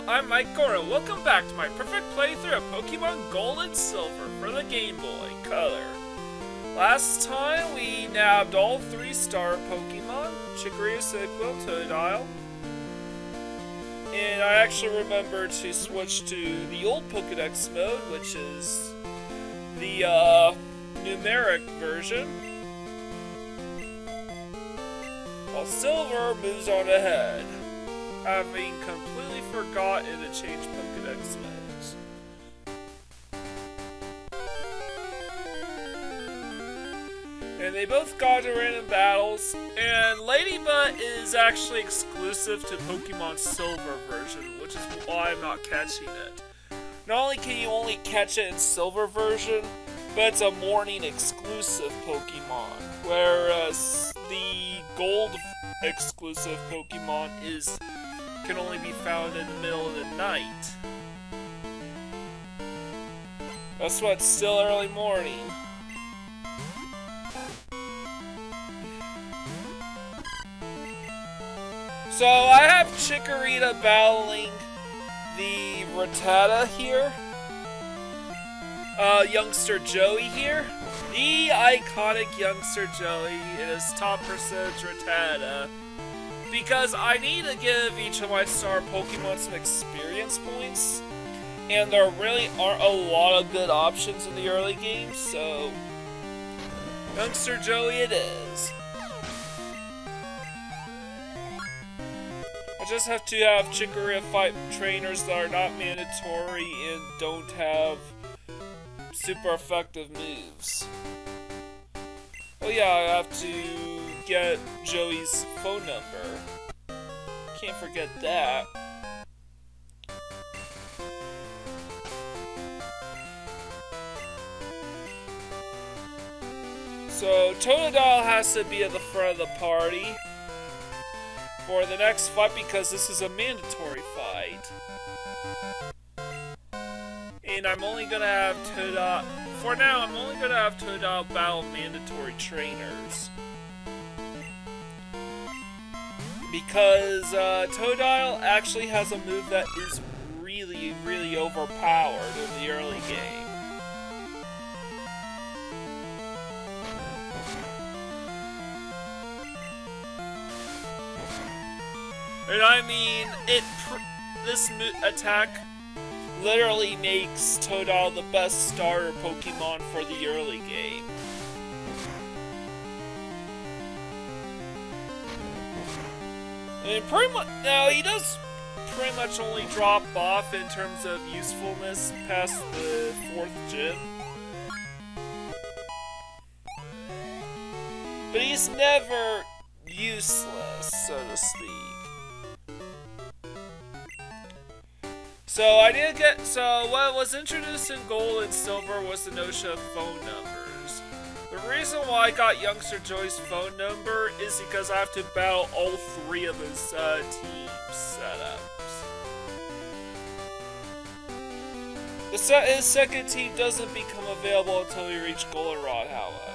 I'm Mike Gora. Welcome back to my perfect playthrough of Pokemon Gold and Silver for the Game Boy Color. Last time we nabbed all 3-star Pokemon, Chikorita, Cyndaquil, and Totodile. And I actually remembered to switch to the old Pokedex mode, which is the numeric version. While Silver moves on ahead, having completely forgotten to change Pokedex modes. And they both got into random battles, and Ladybug is actually exclusive to Pokemon Silver version, which is why I'm not catching it. Not only can you only catch it in Silver version, but it's a morning exclusive Pokemon, whereas the Gold exclusive Pokemon can only be found in the middle of the night. That's why it's still early morning. So I have Chikorita battling the Rattata here. Youngster Joey here. The iconic Youngster Joey in his top percentage Rattata. Because I need to give each of my star Pokemon some experience points. And there really aren't a lot of good options in the early game, so Youngster Joey it is. I just have to have Chikorita fight trainers that are not mandatory and don't have super effective moves. Oh yeah, I have to get Joey's phone number. Can't forget that. So Totodile has to be at the front of the party for the next fight because this is a mandatory fight. And I'm only gonna have Totodile. For now, I'm only gonna have Totodile battle mandatory trainers. Because Totodile actually has a move that is really, really overpowered in the early game. And I mean, this attack literally makes Totodile the best starter Pokemon for the early game. And pretty much, now he does pretty much only drop off in terms of usefulness past the 4th gym. But he's never useless, so to speak. So what was introduced in Gold and Silver was the notion of phone numbers. The reason why I got Youngster Joey's phone number is because I have to battle all 3 of his team setups. His second team doesn't become available until we reach Goldenrod, however.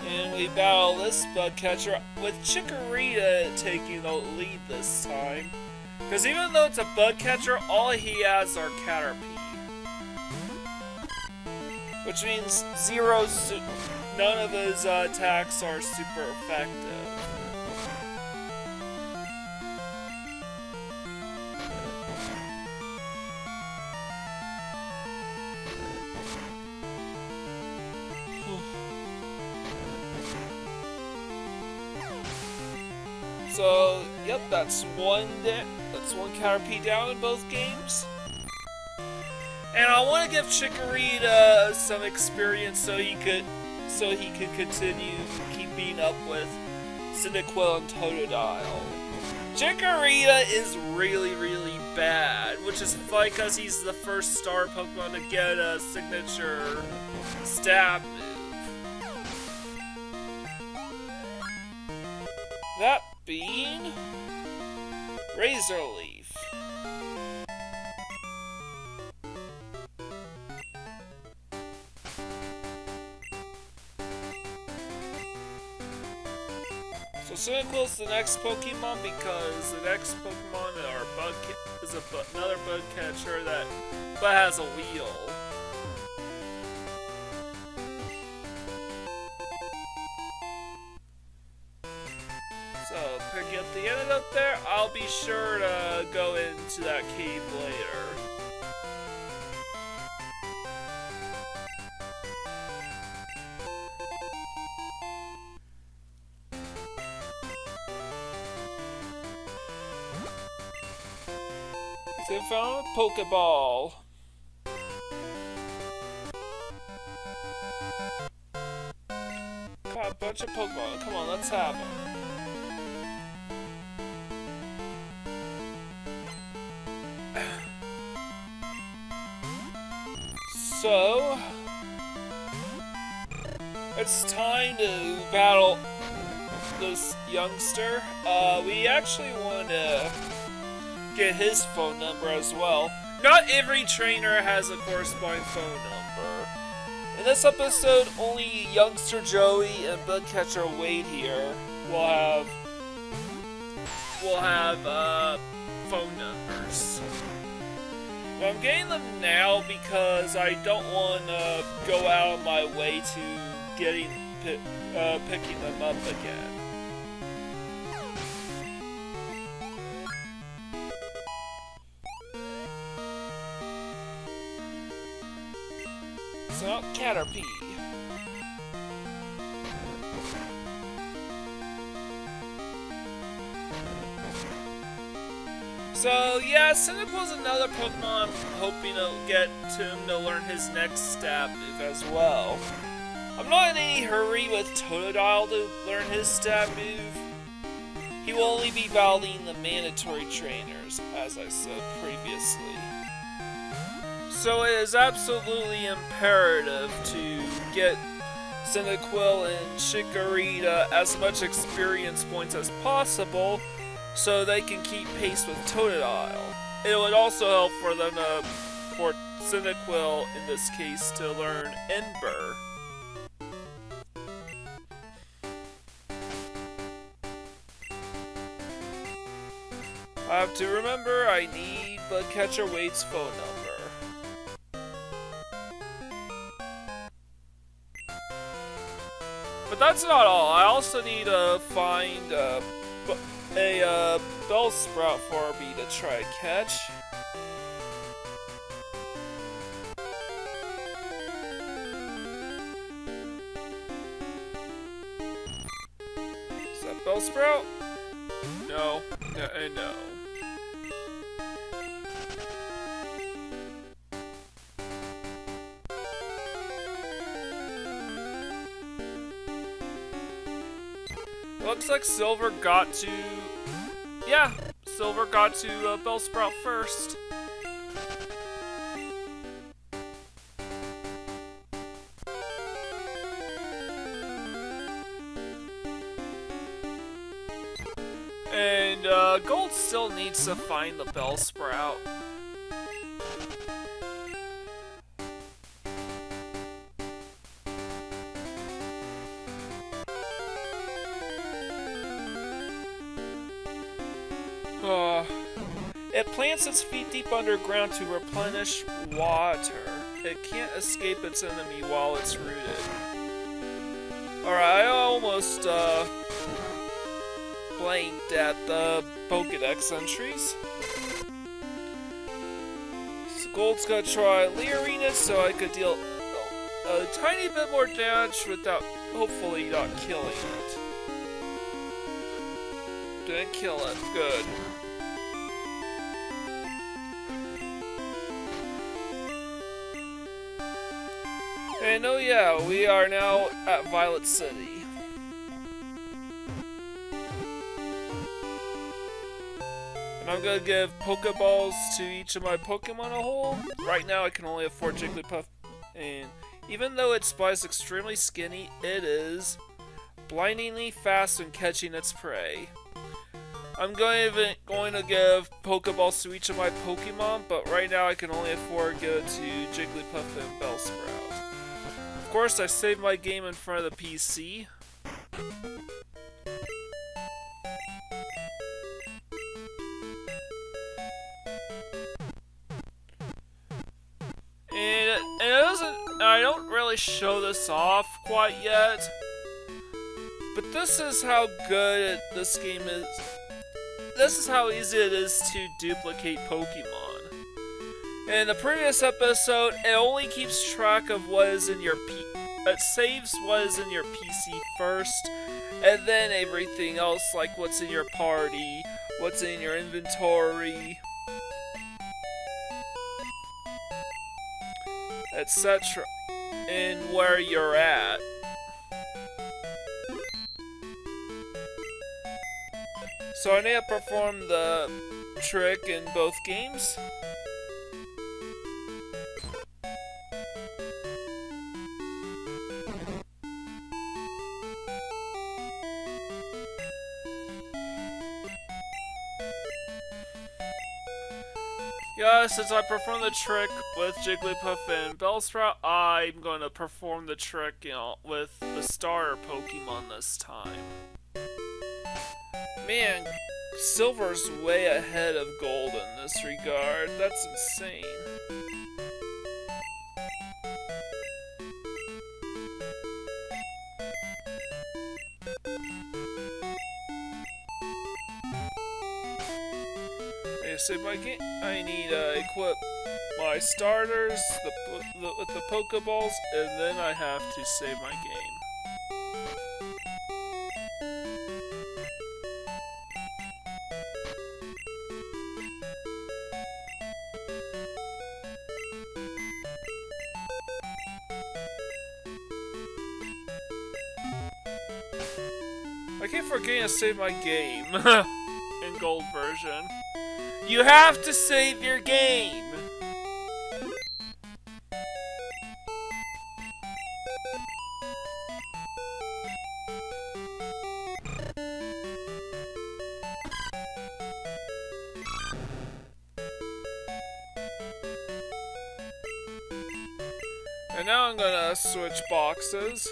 And we battle this bug catcher with Chikorita taking the lead this time. Because even though it's a bug catcher, all he has are Caterpie. Which means none of his attacks are super effective. So, yep, that's one Caterpie down in both games. And I want to give Chikorita some experience so he could continue keeping up with Cyndaquil and Totodile. Chikorita is really, really bad, which is funny because he's the first star Pokemon to get a signature stab move. That being Razor Leaf. So Cyndaquil's the next Pokemon because the next Pokemon is another bug catcher that has a wheel. So, picking up the antidote there, I'll be sure to go into that cave later. So, found a Pokeball. Got a bunch of Pokemon. Come on, let's have them. So, it's time to battle this youngster. We actually want to get his phone number as well. Not every trainer has a corresponding phone number. In this episode, only Youngster Joey and Bugcatcher Wade here will have phone numbers. I'm getting them now because I don't want to go out of my way to picking them up again. So, Caterpie. So, yeah, Cyndaquil's another Pokemon I'm hoping to get to him to learn his next stab move as well. I'm not in any hurry with Totodile to learn his stab move. He will only be battling the mandatory trainers, as I said previously. So it is absolutely imperative to get Cyndaquil and Chikorita as much experience points as possible so they can keep pace with Totodile. It would also help for them for Cyndaquil, in this case, to learn Ember. I have to remember I need Bugcatcher Wade's phone number. But that's not all. I also need to find a Bellsprout for me to try to catch. Is that Bellsprout? No. No. Looks like Silver got to... Yeah, Silver got to Bellsprout first. And Gold still needs to find the Bellsprout. It plants its feet deep underground to replenish water. It can't escape its enemy while it's rooted. Alright, I almost blanked at the Pokedex entries. So Gold's gonna try leering it so I could deal a tiny bit more damage without hopefully not killing it. Didn't kill it. Good. And oh yeah, we are now at Violet City. And I'm gonna give Pokeballs to each of my Pokemon a whole. Right now I can only afford Jigglypuff, and even though its body is extremely skinny, it is blindingly fast in catching its prey. I'm going to give Pokeballs to each of my Pokemon, but right now I can only afford to go to Jigglypuff and Bellsprout. Of course, I saved my game in front of the PC. really show this off quite yet, but this is how good this game is. This is how easy it is to duplicate Pokemon. In the previous episode, it only keeps track of what is in your it saves what is in your PC first, and then everything else, like what's in your party, what's in your inventory, etc., and where you're at. So I need to perform the trick in both games. Yeah, since I performed the trick with Jigglypuff and Bellsprout, I'm going to perform the trick, with the starter Pokemon this time. Man, Silver's way ahead of Gold in this regard. That's insane. Save my game. I need to equip my starters with the Pokeballs, and then I have to save my game. I keep forgetting to save my game in Gold version. You have to save your game! And now I'm gonna switch boxes,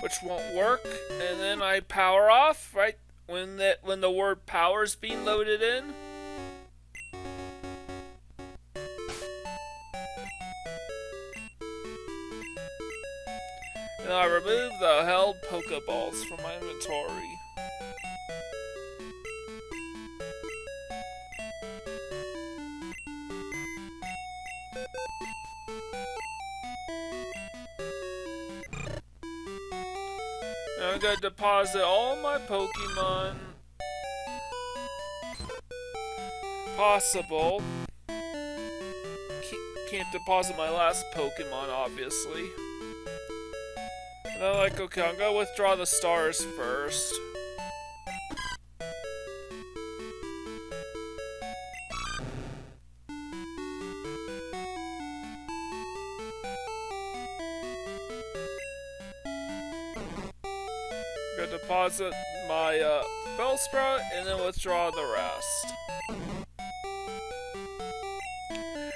which won't work, and then I power off, right? When the word power's being loaded in. And I remove the held Pokeballs from my inventory. I'm gonna deposit all my Pokemon possible. Can't deposit my last Pokemon, obviously. And I'm like, okay, I'm gonna withdraw the stars first. Deposit my Bellsprout and then withdraw the rest.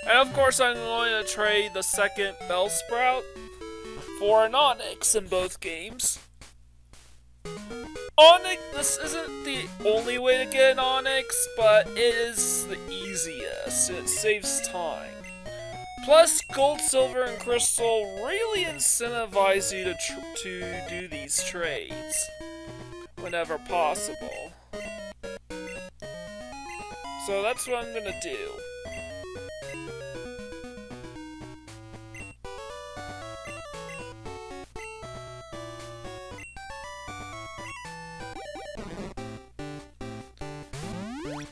And of course I'm going to trade the second Bellsprout for an Onix in both games. This isn't the only way to get an Onix, but it is the easiest. It saves time. Plus, Gold, Silver, and Crystal really incentivize you to do these trades whenever possible. So that's what I'm gonna do.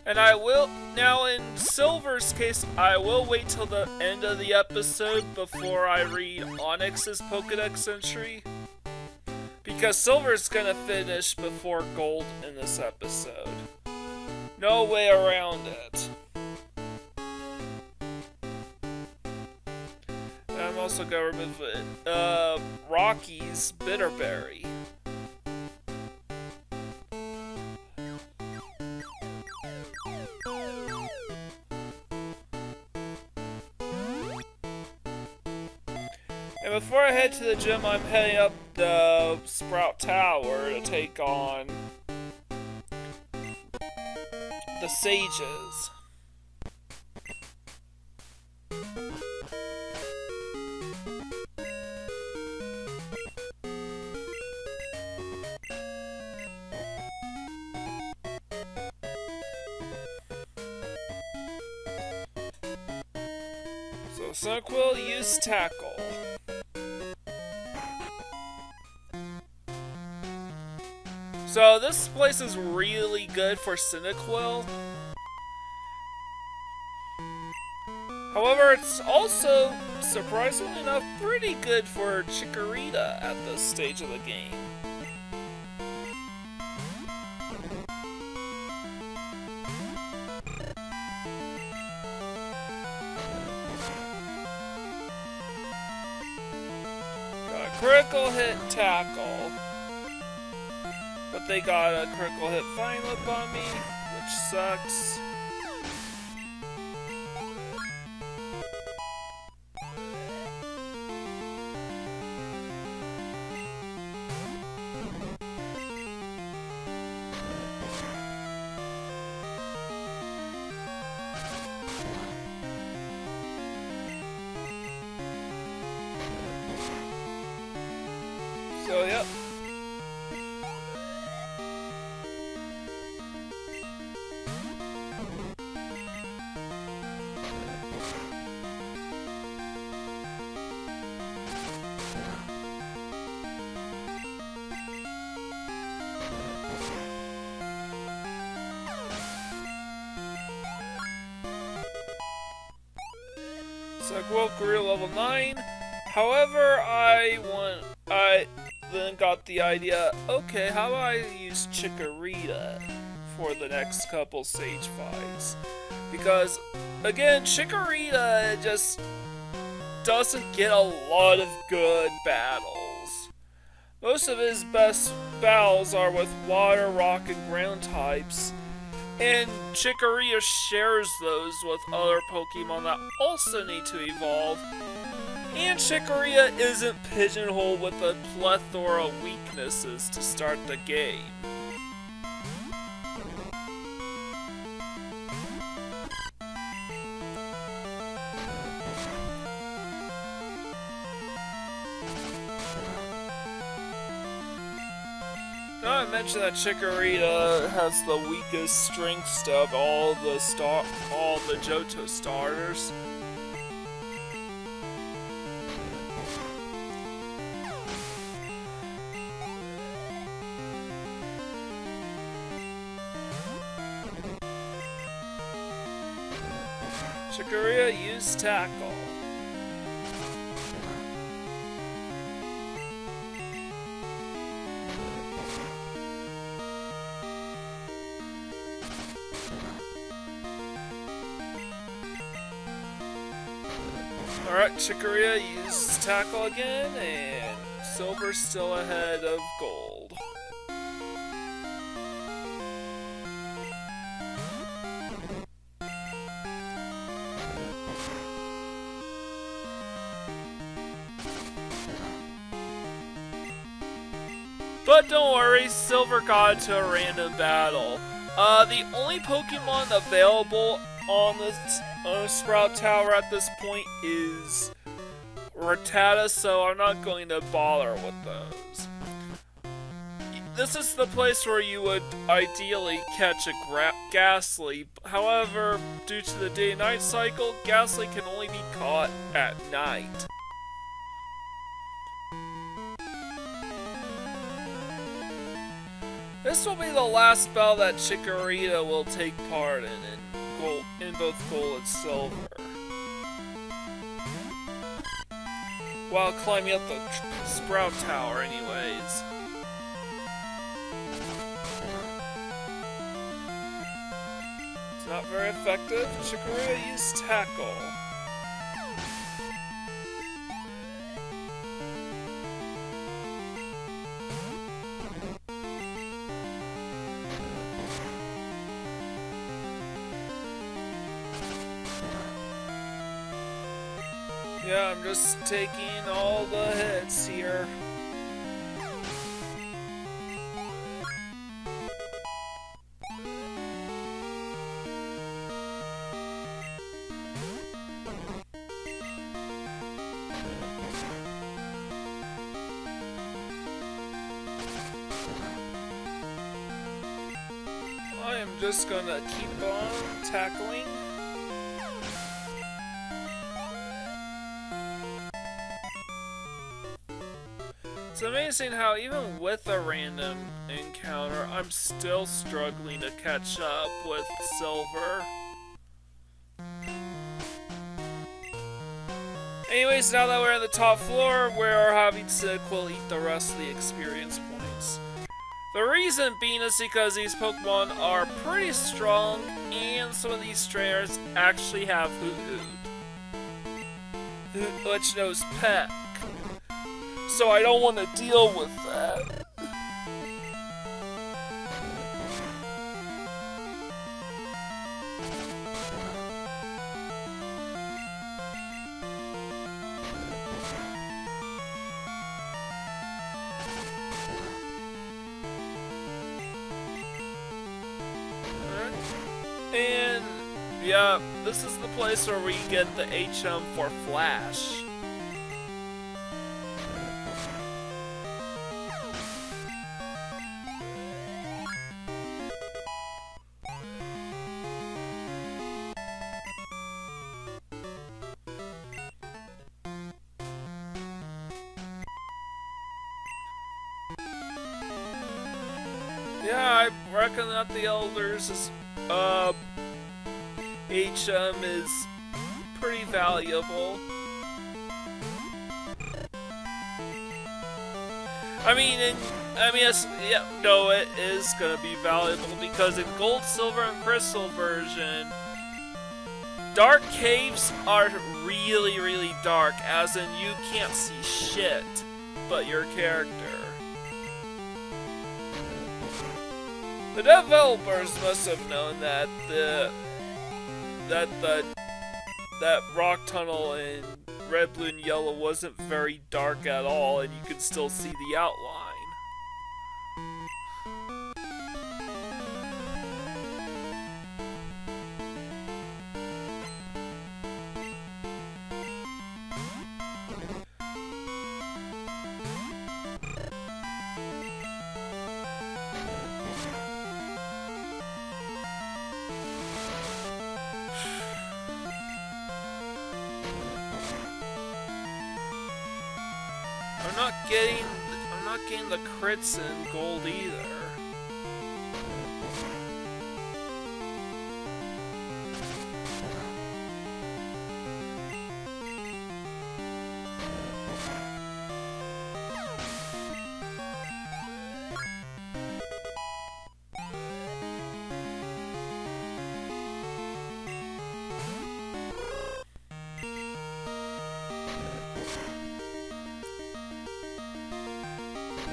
And I will, now in Silver's case, I will wait till the end of the episode before I read Onix's Pokedex entry. Because Silver's gonna finish before Gold in this episode. No way around it. And I'm also gonna remove Rocky's Bitterberry. And before I head to the gym, I'm heading up the Sprout Tower to take on the Sages. So Cyndaquil, use Tackle. So this place is really good for Cyndaquil. However, it's also, surprisingly enough, pretty good for Chikorita at this stage of the game. Got a critical hit Tackle. But they got a critical hit Vine Whip on me, which sucks. So, yep. Cyndaquil grew level 9. However, I then got the idea, okay, how do I use Chikorita for the next couple stage fights? Because, again, Chikorita just doesn't get a lot of good battles. Most of his best battles are with water, rock, and ground types. And Chikorita shares those with other Pokemon that also need to evolve. And Chikorita isn't pigeonholed with a plethora of weaknesses to start the game. Not to mention that Chikorita has the weakest strengths of all the Johto starters. Chikorita, use Tackle. Alright, Chikorita, use Tackle again, and Silver's still ahead of Gold. But don't worry, Silver got into a random battle. The only Pokemon available on the Sprout Tower at this point is Rattata, so I'm not going to bother with those. This is the place where you would ideally catch a Ghastly. However, due to the day-night cycle, Ghastly can only be caught at night. This will be the last battle that Chikorita will take part in both Gold and Silver. While climbing up the Sprout Tower anyways. It's not very effective. Chikorita used Tackle. Yeah, I'm just taking all the hits here. I am just gonna keep on tackling. It's amazing how even with a random encounter, I'm still struggling to catch up with Silver. Anyways, now that we're on the top floor, we're having Cyndaquil eat the rest of the experience points. The reason being is because these Pokemon are pretty strong, and some of these trainers actually have Hoot, which knows Peck. So I don't want to deal with that. And yeah, this is the place where we get the HM for Flash. Yeah, I reckon that the Elders' HM is pretty valuable. It is gonna be valuable because in Gold, Silver, and Crystal version, dark caves are really, really dark, as in you can't see shit but your character. The developers must have known that that rock tunnel in Red, Blue, and Yellow wasn't very dark at all, and you could still see the outline. I'm not getting the crits in Gold either.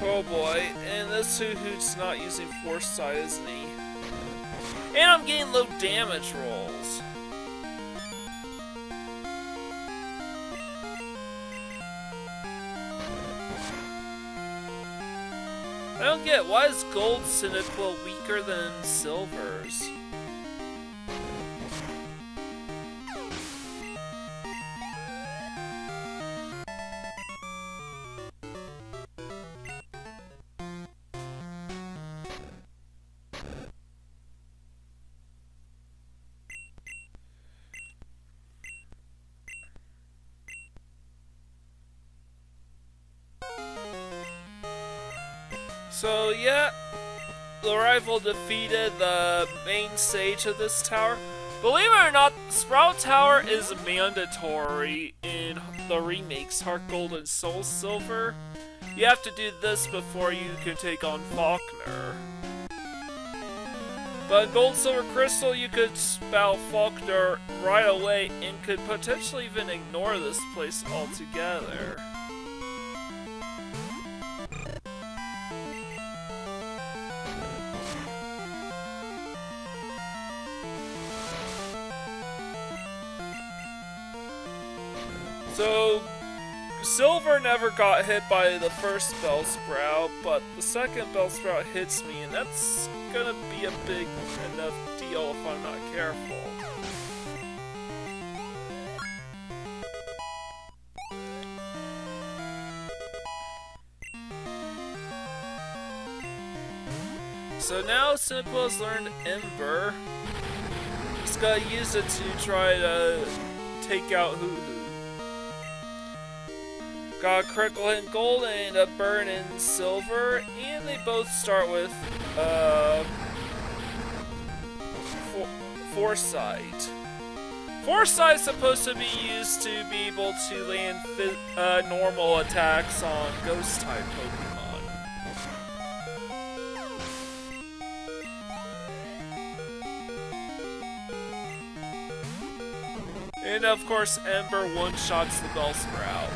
Oh boy, and this Hoot's not using Force Side, isn't he? And I'm getting low damage rolls. I don't get, why is Gold Cyndaquil weaker than Silver's? So yeah, the rival defeated the main stage of this tower. Believe it or not, Sprout Tower is mandatory in the remakes Heart Gold and Soul Silver. You have to do this before you can take on Falkner. But in Gold, Silver, Crystal, you could spell Falkner right away and could potentially even ignore this place altogether. So, Silver never got hit by the first Bellsprout, but the second Bellsprout hits me, and that's gonna be a big enough deal if I'm not careful. So now Cyndaquil has learned Ember. Just gotta use it to try to take out Hoo-Hoo. Got a critical hit in gold and a burn in silver, and they both start with foresight. Foresight is supposed to be used to be able to land normal attacks on ghost type Pokemon. And of course, Ember one-shots the Bellsprout.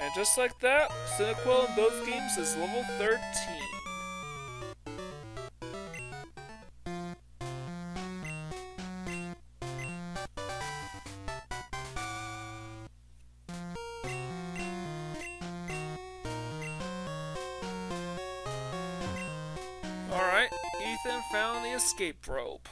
And just like that, Cyndaquil in both games is level 13. Alright, Ethan found the escape rope.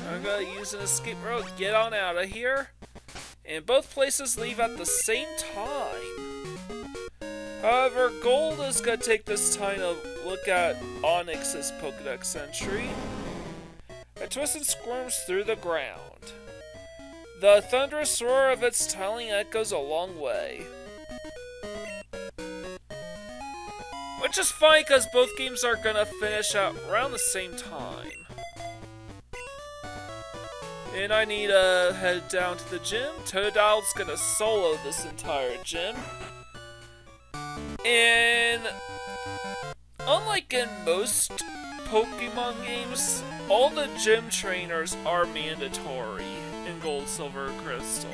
I'm gonna use an escape rope, get on out of here. And both places leave at the same time. However, Gold is gonna take this time to look at Onix's Pokedex entry. It twists and squirms through the ground. The thunderous roar of its tiling echoes a long way. Which is fine because both games are gonna finish out around the same time. And I need to head down to the gym. Totodile's gonna solo this entire gym. And unlike in most Pokemon games, all the gym trainers are mandatory in Gold, Silver, Crystal.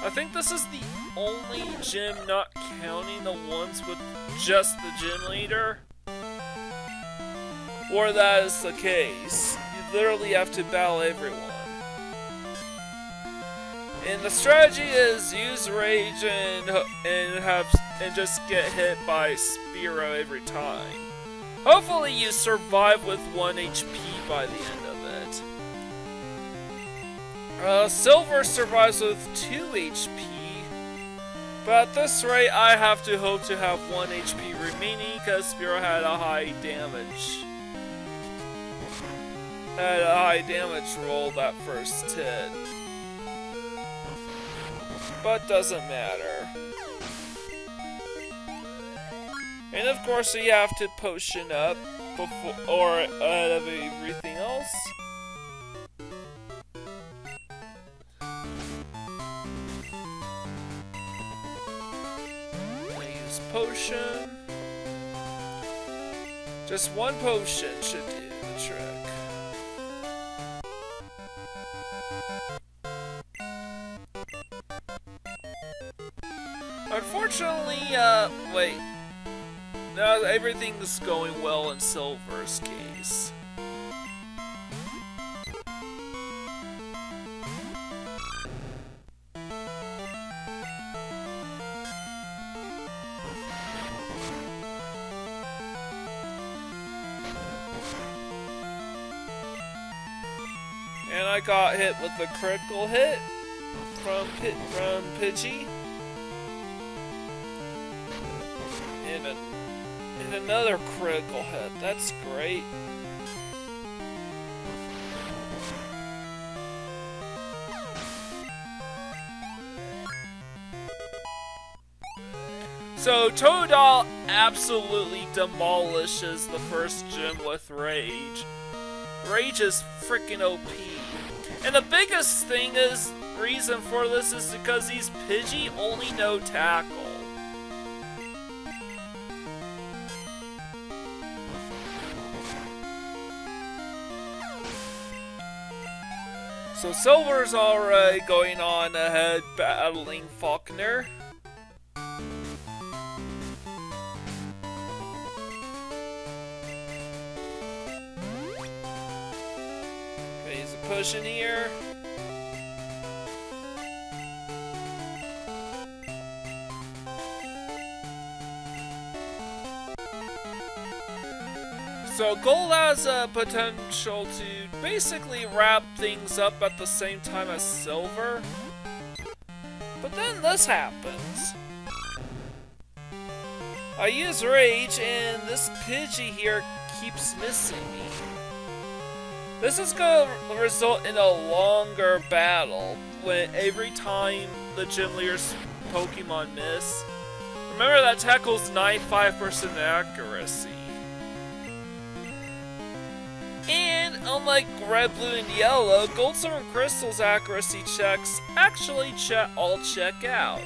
I think this is the only gym not counting the ones with just the gym leader. Or that is the case. You literally have to battle everyone. And the strategy is use Rage and just get hit by Spearow every time. Hopefully you survive with 1 HP by the end of it. Silver survives with 2 HP, but at this rate I have to hope to have 1 HP remaining because Spearow had a high damage. Roll that first hit. But doesn't matter. And of course you have to potion up before or ahead of everything else. I use potion. Just 1 potion should do the trick. Unfortunately, wait. Now everything's going well in Silver's case. And I got hit with a critical hit from Pidgey. And another critical hit. That's great. So Totodile absolutely demolishes the first gym with Rage. Rage is freaking OP. And the biggest reason for this is because these Pidgey only know Tackle. So Silver's already going on ahead battling Falkner. Okay, he's a push in here. So Gold has a potential to basically wrap things up at the same time as Silver. But then this happens. I use Rage, and this Pidgey here keeps missing me. This is going to result in a longer battle, when every time the gym leader's Pokemon miss. Remember that tackles 95% accuracy. And unlike red, blue, and yellow, gold, silver, and crystal's accuracy checks actually all check out.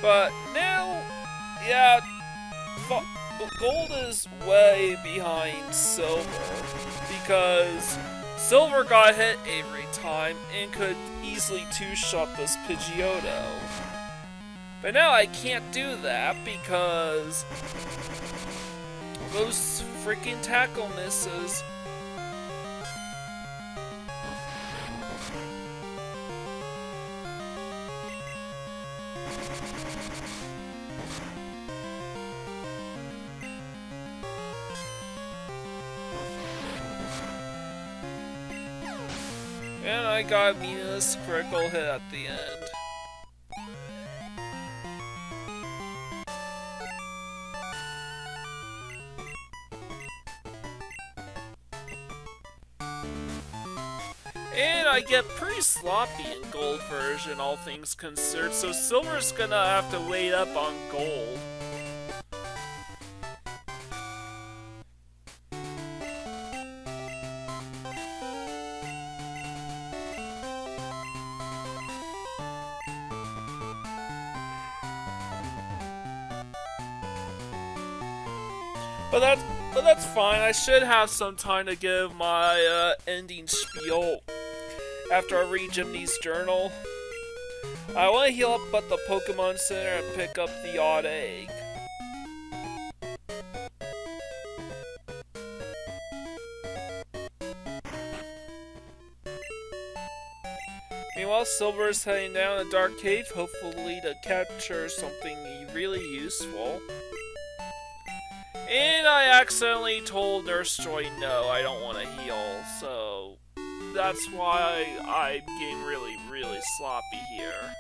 But now, yeah, gold is way behind silver because silver got hit every time and could easily two-shot this Pidgeotto. But now I can't do that because those freaking tackle misses. And I got Mina's critical hit at the end. And I get pretty sloppy in gold version, all things considered, so silver's gonna have to wait up on gold. But that's fine. I should have some time to give my ending spiel after I read Jimny's journal. I want to heal up at the Pokemon Center and pick up the odd egg. Meanwhile, Silver is heading down a dark cave, hopefully to capture something really useful. And I accidentally told Nurse Joy no, I don't want to heal, so that's why I'm getting really sloppy here.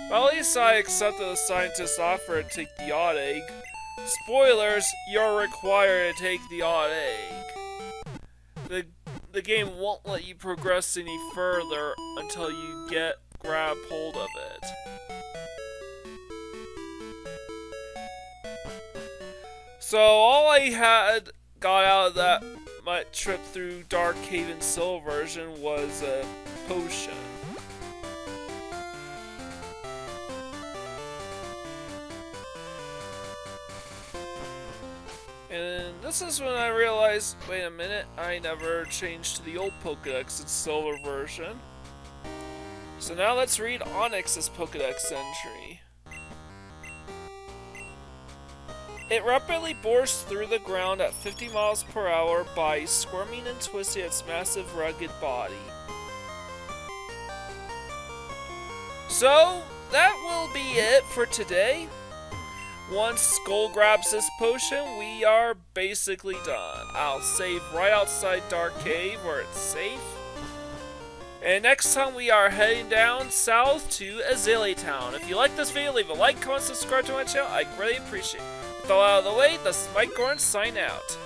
But at least I accepted the scientist's offer to take the odd egg. Spoilers, you're required to take the odd egg. The game won't let you progress any further until you grab hold of it. So all I had got out of my trip through Dark Cave and Soul version was a potion. And this is when I realized, wait a minute, I never changed to the old Pokedex in Silver version. So now let's read Onix's Pokedex entry. It rapidly bores through the ground at 50 miles per hour by squirming and twisting its massive rugged body. So, that will be it for today. Once Skull grabs this potion, we are basically done. I'll save right outside Dark Cave where it's safe. And next time we are heading down south to Azalea Town. If you like this video, leave a like, comment, subscribe to my channel. I greatly appreciate it. With all out of the way, this is Mike Gorn, sign out.